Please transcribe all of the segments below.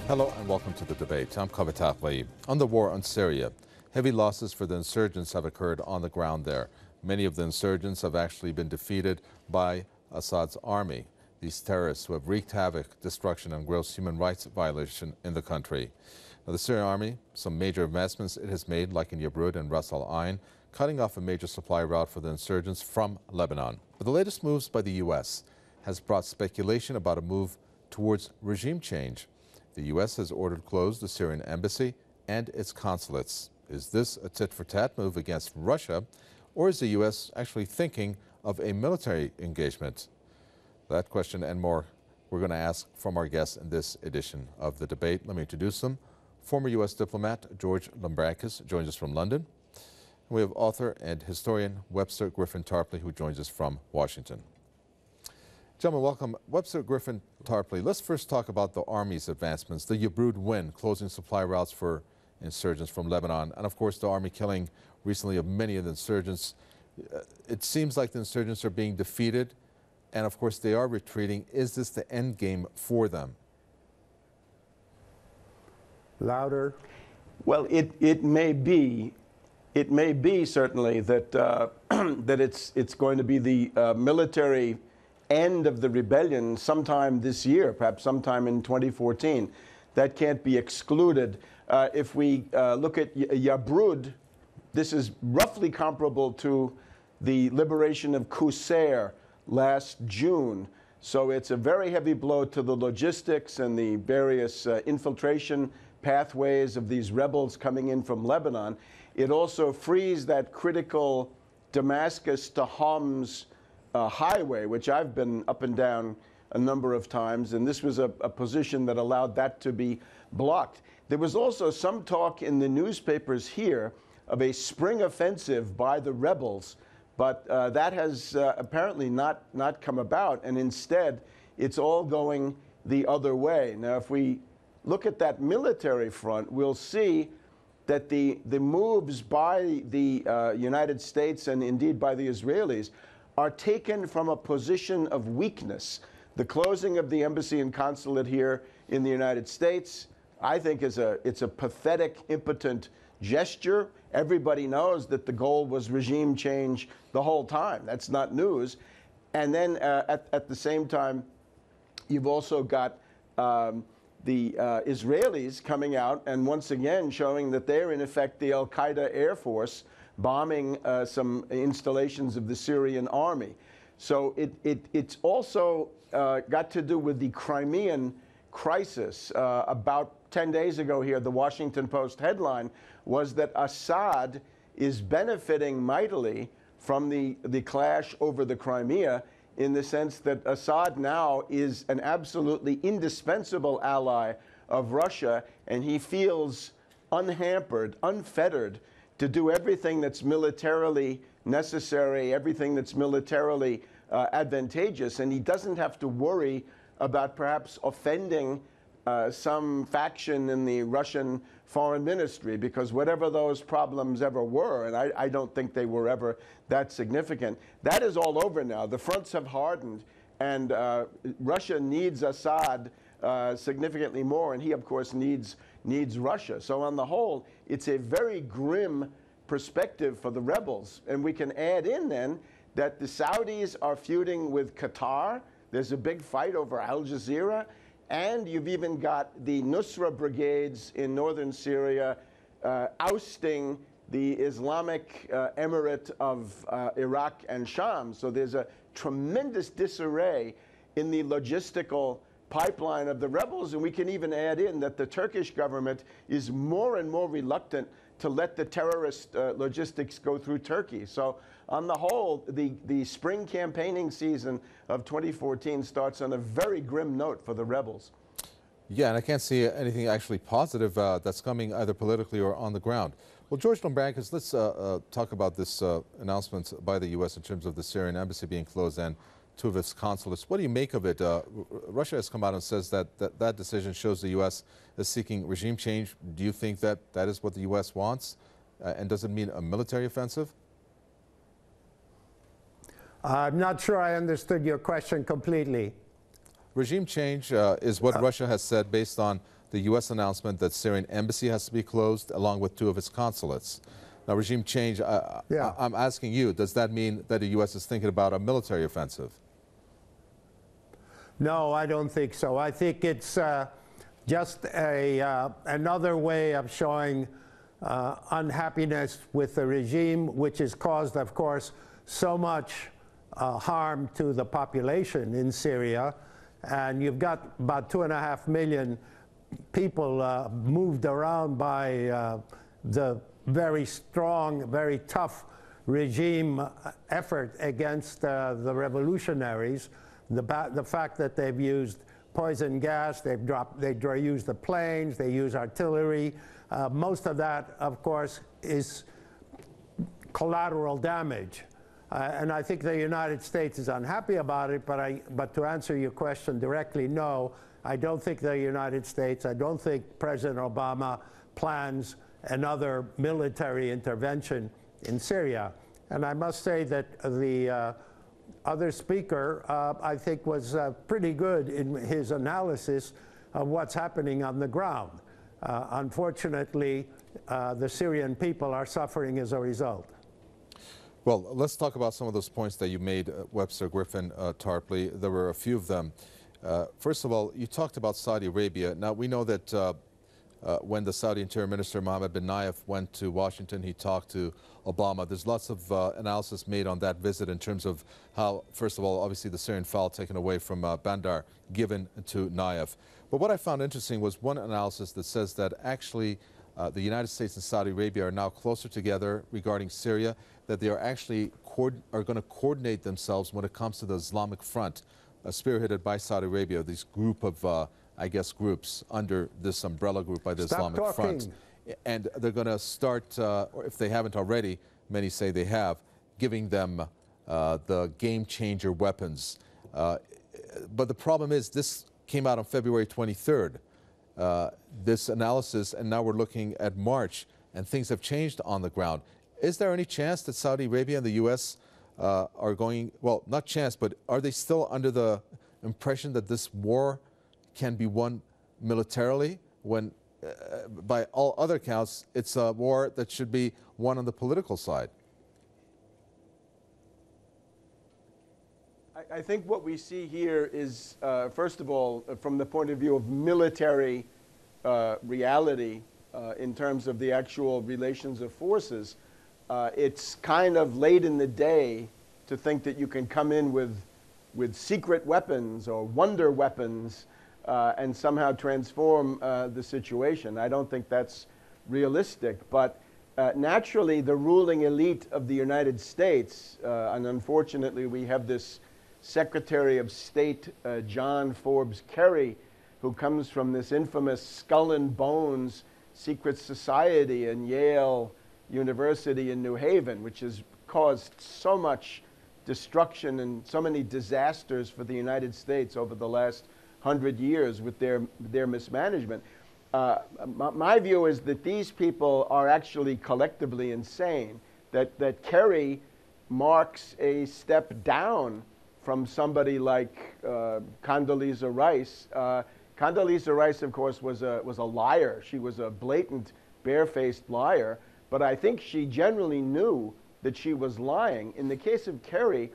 Hello and welcome to the debate. I'm Tarpley. On the war on Syria, heavy losses for the insurgents have occurred on the ground there. Many of the insurgents have actually been defeated by Assad's army, these terrorists who have wreaked havoc, destruction, and gross human rights violation in the country. Now, the Syrian army, some major investments it has made, like in Yabrud and Ras Al Ain, cutting off a major supply route for the insurgents from Lebanon. But the latest moves by the U.S. has brought speculation about a move towards regime change. The U.S. has ordered closed the Syrian embassy and its consulates. Is this a tit-for-tat move against Russia, or is the U.S. actually thinking of a military engagement? That question and more we're going to ask from our guests in this edition of the debate. Let me introduce them. Former U.S. diplomat George Lambrakis joins us from London. We have author and historian Webster Griffin Tarpley, who joins us from Washington. Gentlemen, welcome. Webster Griffin Tarpley, let's first talk about the Army's advancements, the Yabrud win, closing supply routes for insurgents from Lebanon, and of course the Army killing recently of many of the insurgents. It seems like the insurgents are being defeated, and of course they are retreating. Is this the end game for them? Louder. Well, it may be certainly that that it's going to be the military end of the rebellion sometime this year, perhaps sometime in 2014. That can't be excluded. If we look at Yabrud, this is roughly comparable to the liberation of Qusair last June. So it's a very heavy blow to the logistics and the various infiltration pathways of these rebels coming in from Lebanon. It also frees that critical Damascus to Homs highway, which I've been up and down a number of times, and this was a position that allowed that to be blocked. There was also some talk in the newspapers here of a spring offensive by the rebels, but that has apparently not come about, and instead it's all going the other way. Now, if we look at that military front, we'll see that the moves by the United States and indeed by the Israelis are taken from a position of weakness. The closing of the embassy and consulate here in the United States, I think, it's a pathetic, impotent gesture. Everybody knows that the goal was regime change the whole time. That's not news. And then at the same time, you've also got the Israelis coming out and once again showing that they're in effect the Al-Qaeda Air Force, bombing some installations of the Syrian army. So it's also got to do with the Crimean crisis. About 10 days ago here, the Washington Post headline was that Assad is benefiting mightily from the clash over the Crimea, in the sense that Assad now is an absolutely indispensable ally of Russia, and he feels unhampered, unfettered, to do everything that's militarily necessary, everything that's militarily advantageous, and he doesn't have to worry about perhaps offending some faction in the Russian foreign ministry, because whatever those problems ever were, and I don't think they were ever that significant, that is all over now. The fronts have hardened, and Russia needs Assad significantly more, and he, of course, needs Russia. So on the whole, it's a very grim perspective for the rebels. And we can add in then that the Saudis are feuding with Qatar. There's a big fight over Al Jazeera. And you've even got the Nusra brigades in northern Syria ousting the Islamic Emirate of Iraq and Sham. So there's a tremendous disarray in the logistical pipeline of the rebels, and we can even add in that the Turkish government is more and more reluctant to let the terrorist logistics go through Turkey. So on the whole, the spring campaigning season of 2014 starts on a very grim note for the rebels. Yeah, and I can't see anything actually positive that's coming either politically or on the ground. Well, George Lambrakis, let's talk about this announcement by the U.S. in terms of the Syrian embassy being closed and two of its consulates. What do you make of it? Russia has come out and says that decision shows the U.S. is seeking regime change. Do you think that is what the U.S. wants? And does it mean a military offensive? I'm not sure I understood your question completely. Regime change is what Russia has said based on the U.S. announcement that Syrian embassy has to be closed, along with 2 of its consulates. Now, regime change, I'm asking you, does that mean that the U.S. is thinking about a military offensive? No, I don't think so. I think it's just another way of showing unhappiness with the regime, which has caused, of course, so much harm to the population in Syria. And you've got about 2.5 million people moved around by the very strong, very tough regime effort against the revolutionaries. The fact that they've used poison gas, they use the planes, they use artillery. Most of that, of course, is collateral damage. And I think the United States is unhappy about it, but to answer your question directly, no, I don't think the United States, I don't think President Obama plans another military intervention in Syria. And I must say that the other speaker, I think, was pretty good in his analysis of what's happening on the ground. Unfortunately, the Syrian people are suffering as a result. Well, let's talk about some of those points that you made, Webster, Griffin, Tarpley. There were a few of them. First of all, you talked about Saudi Arabia. Now, we know that when the Saudi Interior Minister Mohammed bin Nayef went to Washington, he talked to Obama. There's lots of analysis made on that visit in terms of how, first of all, obviously the Syrian file taken away from Bandar given to Nayef. But what I found interesting was one analysis that says that actually the United States and Saudi Arabia are now closer together regarding Syria, that they are actually going to coordinate themselves when it comes to the Islamic Front, spearheaded by Saudi Arabia, this group of, I guess, groups under this umbrella group by the Islamic Front. And they're going to start, or if they haven't already, many say they have, giving them the game-changer weapons. But the problem is this came out on February 23rd, this analysis, and now we're looking at March, and things have changed on the ground. Is there any chance that Saudi Arabia and the U.S. Are going, well, not chance, but are they still under the impression that this war can be won militarily when, by all other accounts, it's a war that should be won on the political side? I think what we see here is, first of all, from the point of view of military reality, in terms of the actual relations of forces, it's kind of late in the day to think that you can come in with secret weapons or wonder weapons and somehow transform the situation. I don't think that's realistic. But naturally, the ruling elite of the United States, and unfortunately we have this Secretary of State, John Forbes Kerry, who comes from this infamous Skull and Bones secret society in Yale University in New Haven, which has caused so much destruction and so many disasters for the United States over the last 100 years with their mismanagement. My view is that these people are actually collectively insane, that Kerry marks a step down from somebody like Condoleezza Rice. Condoleezza Rice, of course, was a liar. She was a blatant, barefaced liar. But I think she generally knew that she was lying. In the case of Kerry,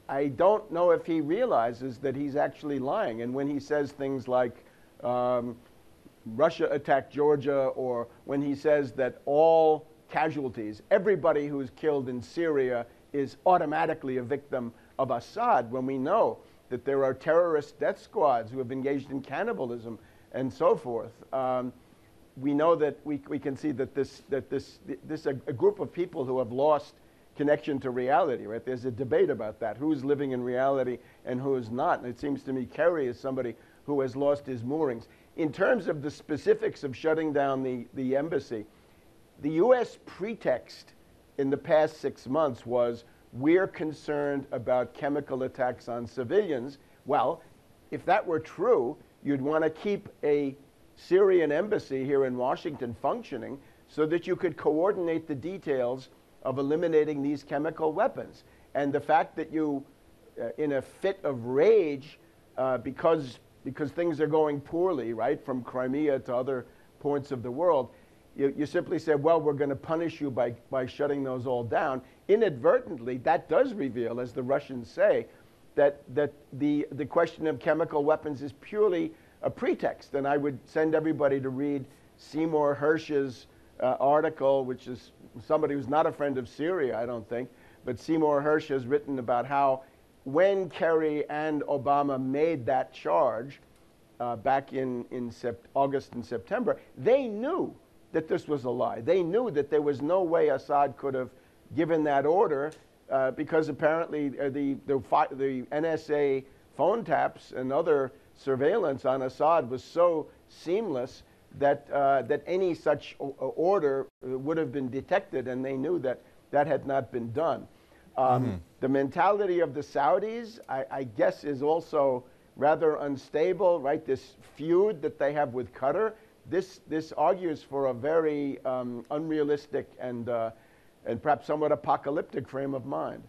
I don't know if he realizes that he's actually lying. And when he says things like Russia attacked Georgia, or when he says that all casualties, everybody who is killed in Syria is automatically a victim of Assad, when we know that there are terrorist death squads who have engaged in cannibalism and so forth. We know that we can see that a group of people who have lost connection to reality, right? There's a debate about that, who's living in reality and who is not. And it seems to me Kerry is somebody who has lost his moorings. In terms of the specifics of shutting down the embassy, the U.S. pretext in the past 6 months was, we're concerned about chemical attacks on civilians. Well, if that were true, you'd want to keep a Syrian embassy here in Washington functioning so that you could coordinate the details of eliminating these chemical weapons. And the fact that you, in a fit of rage, because because things are going poorly, right, from Crimea to other points of the world, you simply say, well, we're going to punish you by shutting those all down. Inadvertently, that does reveal, as the Russians say, that the question of chemical weapons is purely a pretext. And I would send everybody to read Seymour Hersh's article, which is somebody who's not a friend of Syria, I don't think, but Seymour Hersh has written about how when Kerry and Obama made that charge back in August and September, they knew that this was a lie. They knew that there was no way Assad could have given that order because apparently the NSA phone taps and other surveillance on Assad was so seamless that any such order would have been detected, and they knew that that had not been done. The mentality of the Saudis, I guess, is also rather unstable, right? This feud that they have with Qatar, this argues for a very unrealistic and perhaps somewhat apocalyptic frame of mind.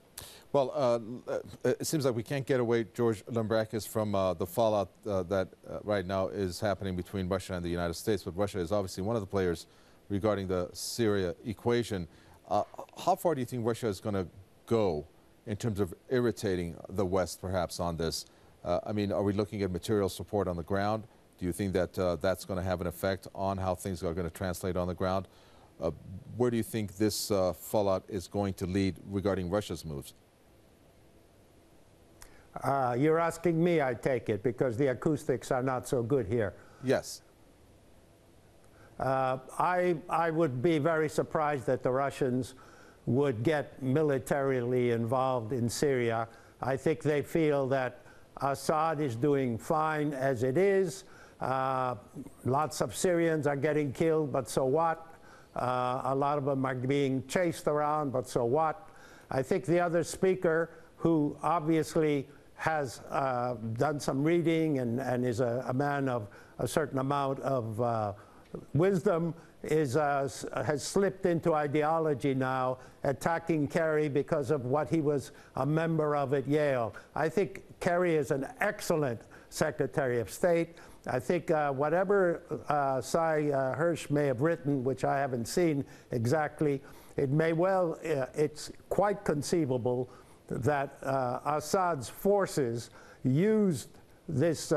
Well, it seems like we can't get away, George Lambrakis, from the fallout that right now is happening between Russia and the United States. But Russia is obviously one of the players regarding the Syria equation. How far do you think Russia is going to go in terms of irritating the West, perhaps, on this? I mean, are we looking at material support on the ground? Do you think that that's going to have an effect on how things are going to translate on the ground? Where do you think this fallout is going to lead regarding Russia's moves? You're asking me, I take it, because the acoustics are not so good here. Yes. I would be very surprised that the Russians would get militarily involved in Syria. I think they feel that Assad is doing fine as it is. Lots of Syrians are getting killed, but so what? A lot of them are being chased around, but so what? I think the other speaker, who obviously has done some reading and is a man of a certain amount of wisdom, has slipped into ideology now, attacking Kerry because of what he was a member of at Yale. I think Kerry is an excellent Secretary of State. I think whatever Sy Hersh may have written, which I haven't seen exactly, it may well, it's quite conceivable that Assad's forces used these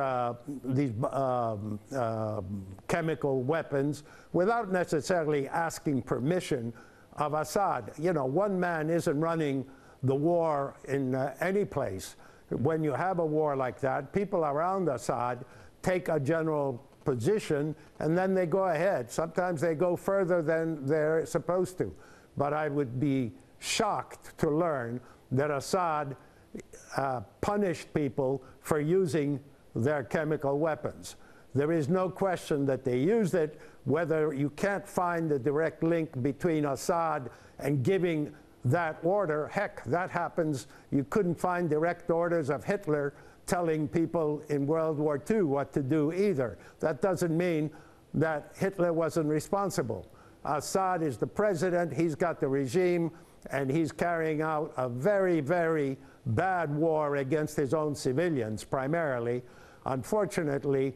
chemical weapons without necessarily asking permission of Assad. You know, one man isn't running the war in any place. When you have a war like that, people around Assad take a general position and then they go ahead. Sometimes they go further than they're supposed to. But I would be shocked to learn that Assad punished people for using their chemical weapons. There is no question that they used it. Whether you can't find the direct link between Assad and giving that order, heck, that happens. You couldn't find direct orders of Hitler telling people in World War II what to do either. That doesn't mean that Hitler wasn't responsible. Assad is the president, he's got the regime, and he's carrying out a very, very bad war against his own civilians, primarily. Unfortunately,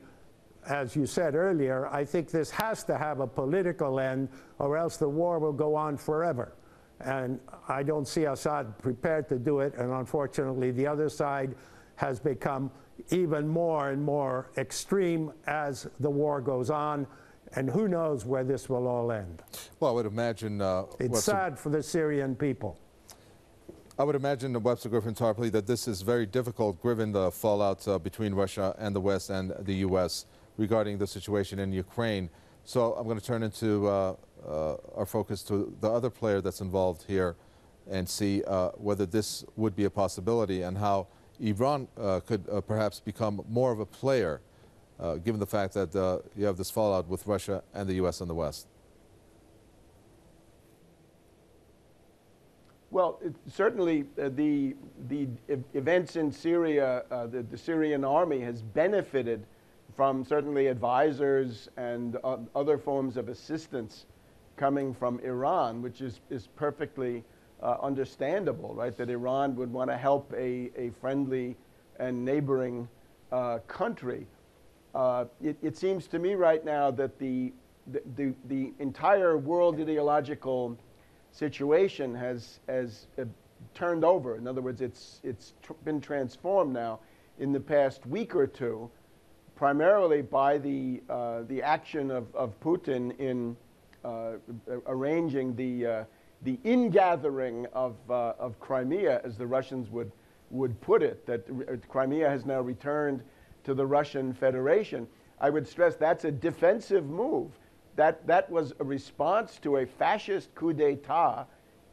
as you said earlier, I think this has to have a political end, or else the war will go on forever. And I don't see Assad prepared to do it, and unfortunately the other side has become even more and more extreme as the war goes on, and who knows where this will all end. Well, I would imagine... it's sad for the Syrian people. I would imagine, Webster, Griffin, Tarpley, that this is very difficult given the fallout between Russia and the West and the U.S. regarding the situation in Ukraine. So I'm going to turn into our focus to the other player that's involved here and see whether this would be a possibility and how Iran could perhaps become more of a player given the fact that you have this fallout with Russia and the U.S. and the West. Well, certainly the events in Syria, the Syrian army has benefited from certainly advisors and other forms of assistance coming from Iran, which is perfectly understandable, right? That Iran would want to help a friendly and neighboring country. it seems to me right now that the entire world ideological situation has turned over. In other words, it's been transformed now in the past week or two, primarily by the action of Putin in arranging the ingathering of Crimea, as the Russians would put it, that Crimea has now returned to the Russian Federation. I would stress that's a defensive move. That was a response to a fascist coup d'etat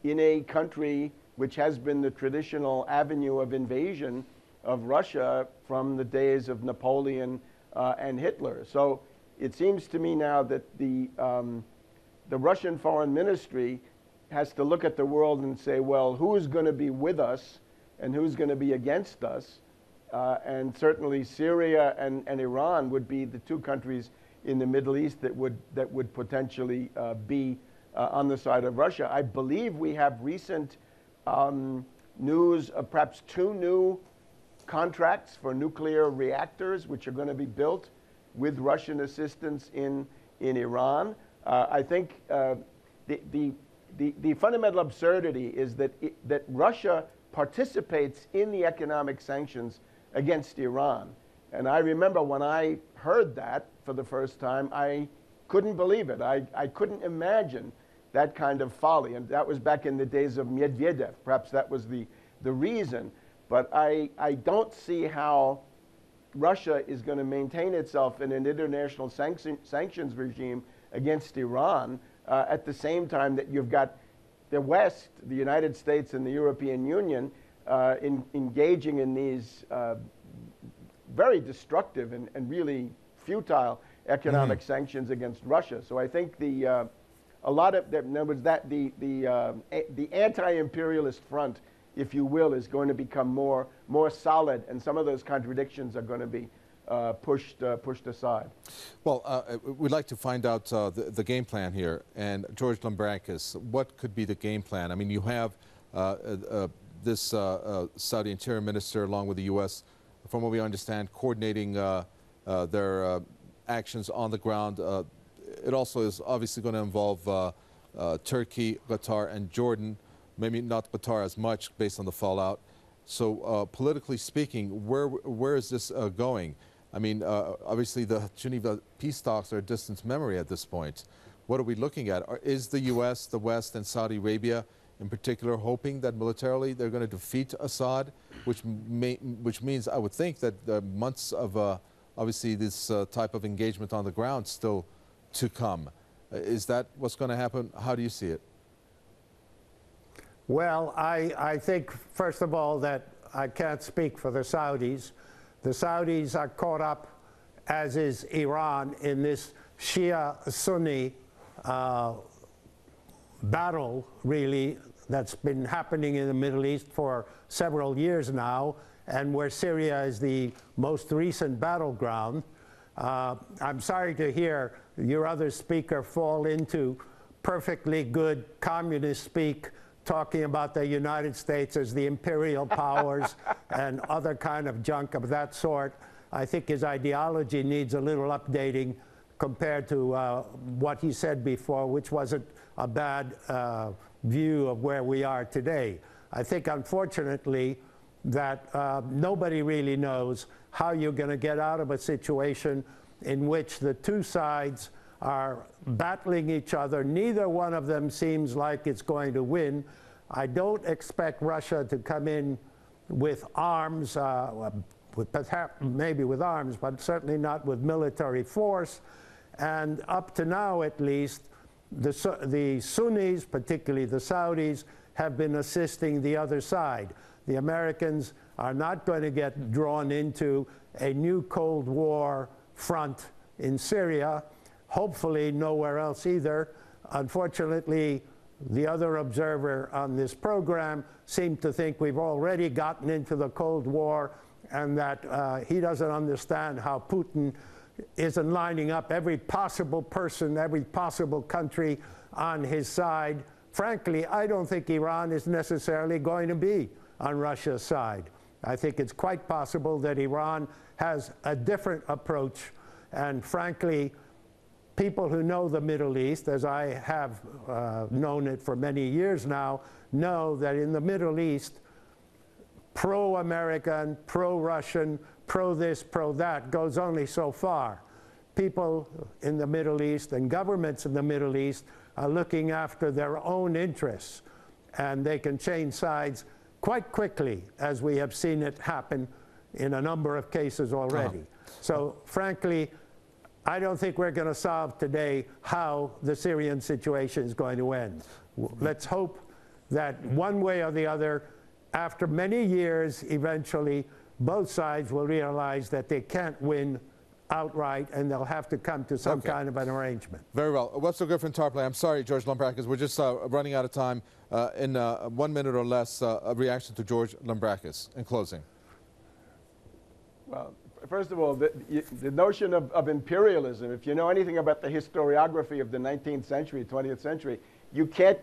in a country which has been the traditional avenue of invasion of Russia from the days of Napoleon and Hitler. So it seems to me now that the Russian foreign ministry has to look at the world and say, well, who's going to be with us and who's going to be against us? And certainly Syria and Iran would be the two countries in the Middle East that would potentially be on the side of Russia. I believe we have recent news of perhaps 2 new contracts for nuclear reactors, which are going to be built with Russian assistance in Iran. I think the fundamental absurdity is that Russia participates in the economic sanctions against Iran. And I remember when I heard that for the first time, I couldn't believe it. I couldn't imagine that kind of folly. And that was back in the days of Medvedev. Perhaps that was the reason. But I don't see how Russia is going to maintain itself in an international sanctions regime against Iran at the same time that you've got the West, the United States and the European Union engaging in these very destructive and really futile economic sanctions against Russia. So I think a lot of in other words, that the anti-imperialist front, if you will, is going to become more solid, and some of those contradictions are going to be pushed aside. Well, we'd like to find out the game plan here. And George Lambrakis, what could be the game plan? I mean, you have this Saudi Interior Minister, along with the U.S., from what we understand, coordinating their actions on the ground. It also is obviously going to involve Turkey, Qatar, and Jordan. Maybe not Qatar as much based on the fallout. So politically speaking, where is this going? I mean, obviously the Geneva peace talks are a distant memory at this point. What are we looking at? Is the U.S., the West, and Saudi Arabia in particular hoping that militarily they're going to defeat Assad, which means I would think that the months of obviously this type of engagement on the ground still to come. Is that what's going to happen? How do you see it? Well, I think, first of all, that I can't speak for the Saudis. The Saudis are caught up, as is Iran, in this Shia-Sunni battle, really, that's been happening in the Middle East for several years now, and where Syria is the most recent battleground. I'm sorry to hear your other speaker fall into perfectly good communist speak, talking about the United States as the imperial powers and other kind of junk of that sort. I think his ideology needs a little updating compared to what he said before, which wasn't a bad view of where we are today. I think, unfortunately, that nobody really knows how you're going to get out of a situation in which the two sides are battling each other. Neither one of them seems like it's going to win. I don't expect Russia to come in with arms, maybe with arms, but certainly not with military force. And up to now, at least, the Sunnis, particularly the Saudis, have been assisting the other side. The Americans are not going to get drawn into a new Cold War front in Syria, hopefully nowhere else either. Unfortunately, the other observer on this program seemed to think we've already gotten into the Cold War, and that he doesn't understand how Putin isn't lining up every possible person, every possible country on his side. Frankly, I don't think Iran is necessarily going to be on Russia's side. I think it's quite possible that Iran has a different approach And frankly, people who know the Middle East, as I have known it for many years now, know that in the Middle East, pro-American, pro-Russian, pro-this, pro-that goes only so far. People in the Middle East and governments in the Middle East are looking after their own interests, and they can change sides quite quickly, as we have seen it happen in a number of cases already. So frankly, I don't think we're going to solve today how the Syrian situation is going to end. Let's hope that one way or the other, after many years, eventually, both sides will realize that they can't win outright, and they'll have to come to some kind of an arrangement. Very well. Webster, Griffin, Tarpley, I'm sorry, George Lambrakis, we're just running out of time. In 1 minute or less, a reaction to George Lambrakis in closing. Well, first of all, the notion of imperialism, if you know anything about the historiography of the 19th century, 20th century, you can't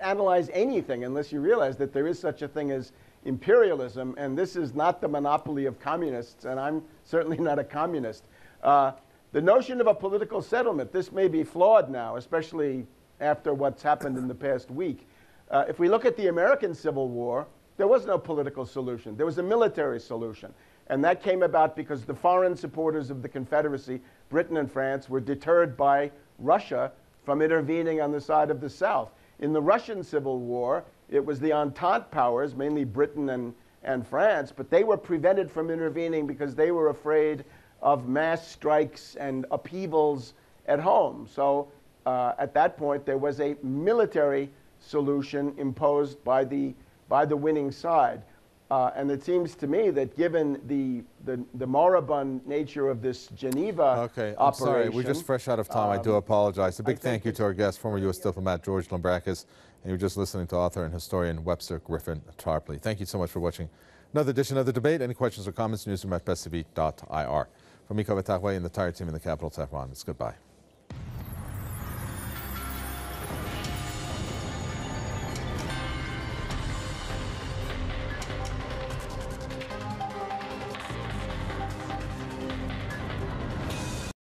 analyze anything unless you realize that there is such a thing as imperialism, and this is not the monopoly of communists, and I'm certainly not a communist. The notion of a political settlement, this may be flawed now, especially after what's happened in the past week. If we look at the American Civil War, there was no political solution. There was a military solution. And that came about because the foreign supporters of the Confederacy, Britain and France, were deterred by Russia from intervening on the side of the South. In the Russian Civil War, it was the Entente powers, mainly Britain and France, but they were prevented from intervening because they were afraid of mass strikes and upheavals at home. So at that point, there was a military solution imposed by the winning side. And it seems to me that given the moribund nature of this Geneva operation... I'm sorry, we're just fresh out of time. I do apologize. A big thank you to our guest, former U.S. diplomat George Lambrakis. And you're just listening to author and historian Webster Griffin Tarpley. Thank you so much for watching another edition of The Debate. Any questions or comments, newsroom at PressTV.ir. From me, Qatar and the entire team in the capital, Tehran, it's goodbye.